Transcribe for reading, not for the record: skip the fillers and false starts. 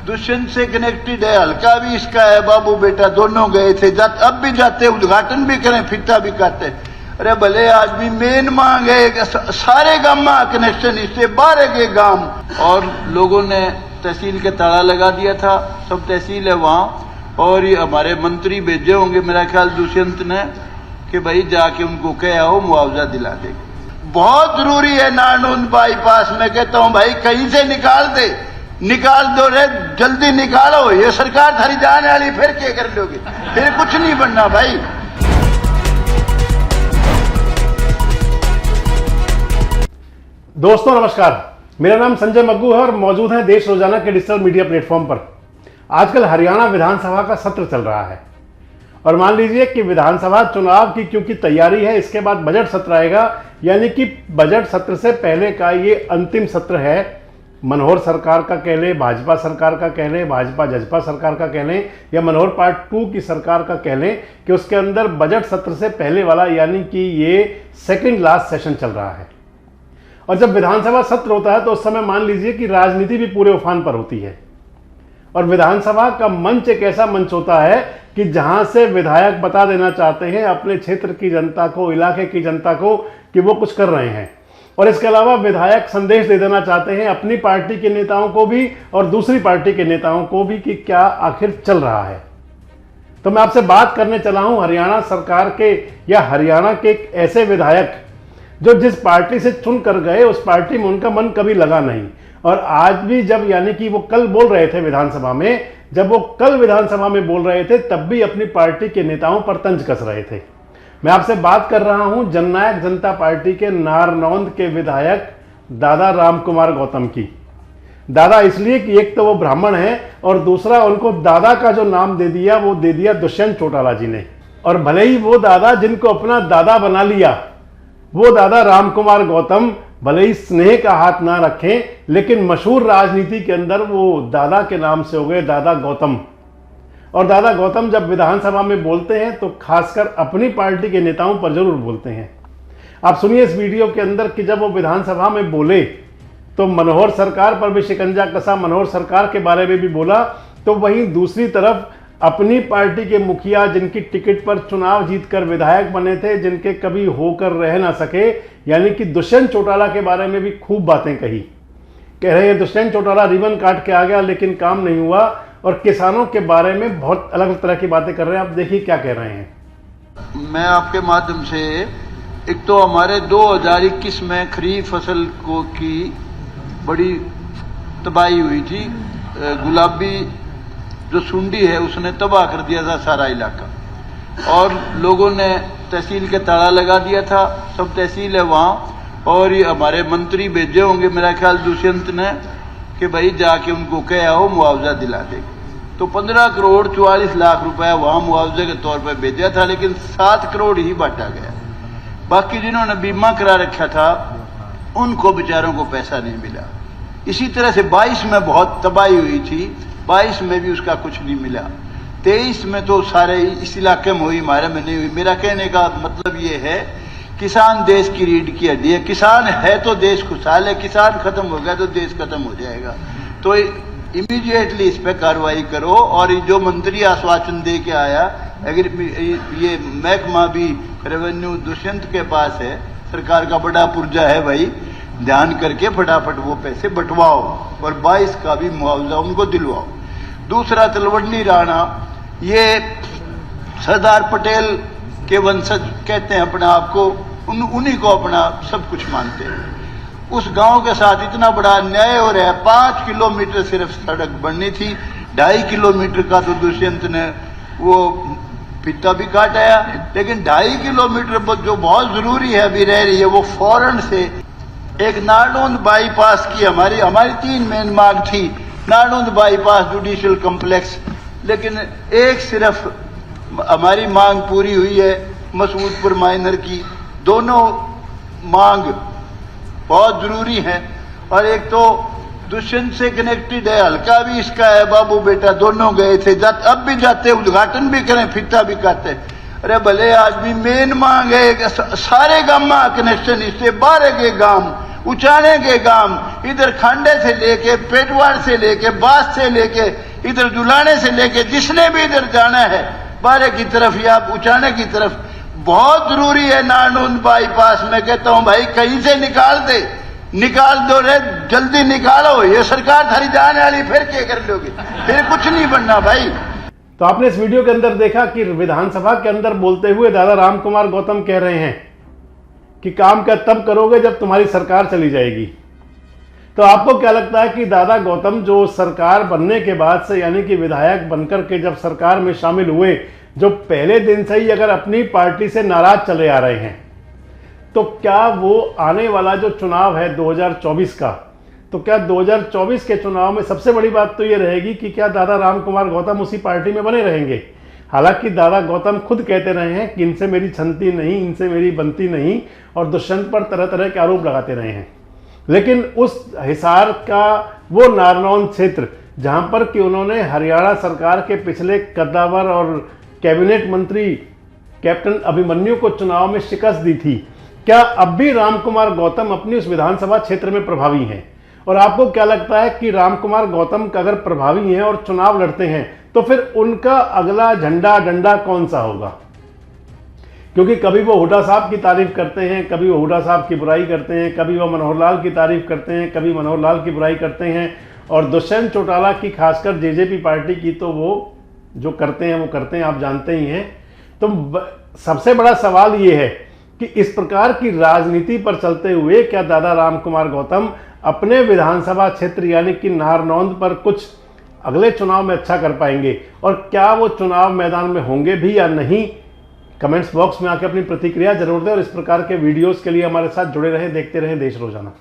दुष्यंत से कनेक्टेड है, हल्का भी इसका है, बाबू बेटा दोनों गए थे, अब भी जाते, उद्घाटन भी करें, फित्ता भी काटते। अरे भले आदमी मेन मांग है, सारे गांव में कनेक्शन, इससे बाहर के गांव। और लोगों ने तहसील के ताला लगा दिया था, सब तहसील है वहाँ, और ये हमारे मंत्री भेजे होंगे मेरा ख्याल दुष्यंत ने कि भाई जाके उनको कह आओ मुआवजा दिला दे। बहुत जरूरी है नारनौंद बाईपास में, कहता हूँ भाई कहीं से निकाल दो रे, जल्दी निकालो। ये सरकार थारी जाने वाली, फिर क्या कर लोगे, फिर कुछ नहीं बनना भाई। दोस्तों नमस्कार, मेरा नाम संजय मग्गू है और मौजूद है देश रोजाना के डिजिटल मीडिया प्लेटफॉर्म पर। आजकल हरियाणा विधानसभा का सत्र चल रहा है और मान लीजिए कि विधानसभा चुनाव की क्योंकि तैयारी है, इसके बाद बजट सत्र आएगा, यानी कि बजट सत्र से पहले का ये अंतिम सत्र है। मनोहर सरकार का कह लें, भाजपा सरकार का कह लें, भाजपा जजपा सरकार का कह लें, या मनोहर पार्ट 2 की सरकार का कह लें, कि उसके अंदर बजट सत्र से पहले वाला यानी कि ये सेकंड लास्ट सेशन चल रहा है। और जब विधानसभा सत्र होता है तो उस समय मान लीजिए कि राजनीति भी पूरे उफान पर होती है। और विधानसभा का मंच एक ऐसा मंच होता है कि जहां से विधायक बता देना चाहते हैं अपने क्षेत्र की जनता को, इलाके की जनता को, कि वो कुछ कर रहे हैं। और इसके अलावा विधायक संदेश दे देना चाहते हैं अपनी पार्टी के नेताओं को भी और दूसरी पार्टी के नेताओं को भी कि क्या आखिर चल रहा है। तो मैं आपसे बात करने चला हूं हरियाणा सरकार के या हरियाणा के एक ऐसे विधायक जो जिस पार्टी से चुन कर गए उस पार्टी में उनका मन कभी लगा नहीं। और आज भी जब यानी कि वो कल बोल रहे थे विधानसभा में, जब वो कल विधानसभा में बोल रहे थे तब भी अपनी पार्टी के नेताओं पर तंज कस रहे थे। मैं आपसे बात कर रहा हूं जननायक जनता पार्टी के नारनौंद के विधायक दादा रामकुमार गौतम की। दादा इसलिए कि एक तो वो ब्राह्मण है और दूसरा उनको दादा का जो नाम दे दिया वो दे दिया दुष्यंत चौटाला जी ने। और भले ही वो दादा जिनको अपना दादा बना लिया, वो दादा रामकुमार गौतम भले ही स्नेह का हाथ ना रखें, लेकिन मशहूर राजनीति के अंदर वो दादा के नाम से हो गए दादा गौतम। और दादा गौतम जब विधानसभा में बोलते हैं तो खासकर अपनी पार्टी के नेताओं पर जरूर बोलते हैं। आप सुनिए इस वीडियो के अंदर कि जब वो विधानसभा में बोले तो मनोहर सरकार पर भी शिकंजा कसा, मनोहर सरकार के बारे में भी बोला, तो वहीं दूसरी तरफ अपनी पार्टी के मुखिया जिनकी टिकट पर चुनाव जीतकर विधायक बने थे, जिनके कभी होकर रह ना सके, यानी कि दुष्यंत चौटाला के बारे में भी खूब बातें कही। कह रहे हैं दुष्यंत चौटाला रिबन काट के आ गया लेकिन काम नहीं हुआ, और किसानों के बारे में बहुत अलग तरह की बातें कर रहे हैं। आप देखिए क्या कह रहे हैं। मैं आपके माध्यम से, एक तो हमारे 2021 में खरीफ फसल को की बड़ी तबाही हुई थी, गुलाबी जो सुंडी है उसने तबाह कर दिया था सारा इलाका, और लोगों ने तहसील के ताला लगा दिया था, सब तहसील है वहाँ, और ये हमारे मंत्री भेजे होंगे मेरा ख्याल दुष्यंत ने कि भाई जाके उनको कह आओ मुआवजा दिला दे। तो 15 करोड़ 44 लाख रुपया वहाँ मुआवजे के तौर पर भेजा था, लेकिन 7 करोड़ ही बांटा गया। बाकी जिन्होंने बीमा करा रखा था उनको बेचारों को पैसा नहीं मिला। इसी तरह से 22 में बहुत तबाही हुई थी, 22 में भी उसका कुछ नहीं मिला। 23 में तो सारे इस इलाके में हुई, हमारे में नहीं हुई। मेरा कहने का मतलब ये है, किसान देश की रीढ़ की हड्डी है। किसान है तो देश खुशहाल है, किसान खत्म हो गया तो देश खत्म हो जाएगा। तो इमीडिएटली इस पर कार्रवाई करो। और जो मंत्री आश्वासन दे के आया, अगर ये महकमा भी रेवेन्यू दुष्यंत के पास है, सरकार का बड़ा पुर्जा है भाई, ध्यान करके फटाफट वो पैसे बंटवाओ और 22 का भी मुआवजा उनको दिलवाओ। दूसरा, तलवंडी राणा, ये सरदार पटेल के वंशज कहते हैं अपने आप को, उन्हीं को अपना सब कुछ मानते हैं। उस गांव के साथ इतना बड़ा अन्याय हो रहा है। 5 किलोमीटर सिर्फ सड़क बननी थी, 2.5 किलोमीटर का तो दुष्यंत ने वो फित्ता भी काटाया, लेकिन 2.5 किलोमीटर जो बहुत जरूरी है अभी रह रही है, वो फौरन से एक नारनौंद बाईपास की हमारी 3 मेन मांग थी। नारनौंद बाईपास, जुडिशियल कॉम्प्लेक्स, लेकिन एक सिर्फ हमारी मांग पूरी हुई है, मसूदपुर माइनर की। दोनों मांग बहुत जरूरी हैं। और एक तो दुष्यंत से कनेक्टेड है, हल्का भी इसका है, बाबू बेटा दोनों गए थे, अब भी जाते, उद्घाटन भी करें, फित्ता भी काटते। अरे भले आदमी मेन मांग है, सारे गांव में कनेक्शन, इससे बाहर के गांव उचाने के गांव, इधर खांडे से लेके पेटवाड़ से लेके बास से लेके इधर जुलाने से लेके जिसने भी इधर जाना है बारे की तरफ या उचाने की तरफ, बहुत जरूरी है नानून बाईपास। मैं कहता हूं भाई कहीं से निकाल दो रे, जल्दी निकालो। ये सरकार थारी जाने वाली, फिर क्या कर लोगे, फिर कुछ नहीं बनना भाई। तो आपने इस वीडियो के अंदर देखा कि विधानसभा के अंदर बोलते हुए दादा रामकुमार गौतम कह रहे हैं कि काम क्या तब करोगे जब तुम्हारी सरकार चली जाएगी। तो आपको क्या लगता है कि दादा गौतम जो सरकार बनने के बाद से, यानी कि विधायक बनकर के जब सरकार में शामिल हुए, जो पहले दिन से ही अगर अपनी पार्टी से नाराज चले आ रहे हैं, तो क्या वो आने वाला जो चुनाव है 2024 का, तो क्या 2024 के चुनाव में सबसे बड़ी बात तो ये रहेगी कि क्या दादा रामकुमार गौतम उसी पार्टी में बने रहेंगे। हालांकि दादा गौतम खुद कहते रहे हैं कि इनसे मेरी छनती नहीं, इनसे मेरी बनती नहीं, और दुष्यंत पर तरह तरह के आरोप लगाते रहे हैं। लेकिन उस हिसार का वो नारनौंद क्षेत्र जहां पर कि उन्होंने हरियाणा सरकार के पिछले कद्दावर और कैबिनेट मंत्री कैप्टन अभिमन्यु को चुनाव में शिकस्त दी थी, क्या अब भी रामकुमार गौतम अपनी उस विधानसभा क्षेत्र में प्रभावी हैं? और आपको क्या लगता है कि रामकुमार गौतम अगर प्रभावी हैं और चुनाव लड़ते हैं तो फिर उनका अगला झंडा डंडा कौन सा होगा? क्योंकि कभी वो हुड्डा साहब की तारीफ करते हैं, कभी वो हुड्डा साहब की बुराई करते हैं, कभी वो मनोहर लाल की तारीफ करते हैं, कभी मनोहर लाल की बुराई करते हैं, और दुष्यंत चौटाला की खासकर जेजेपी पार्टी की तो वो जो करते हैं वो करते हैं, आप जानते ही हैं। तो सबसे बड़ा सवाल ये है कि इस प्रकार की राजनीति पर चलते हुए क्या दादा रामकुमार गौतम अपने विधानसभा क्षेत्र यानी कि नारनौंद पर कुछ अगले चुनाव में अच्छा कर पाएंगे, और क्या वो चुनाव मैदान में होंगे भी या नहीं? कमेंट्स बॉक्स में आके अपनी प्रतिक्रिया जरूर दें, और इस प्रकार के वीडियोस के लिए हमारे साथ जुड़े रहें, देखते रहें देश रोजाना।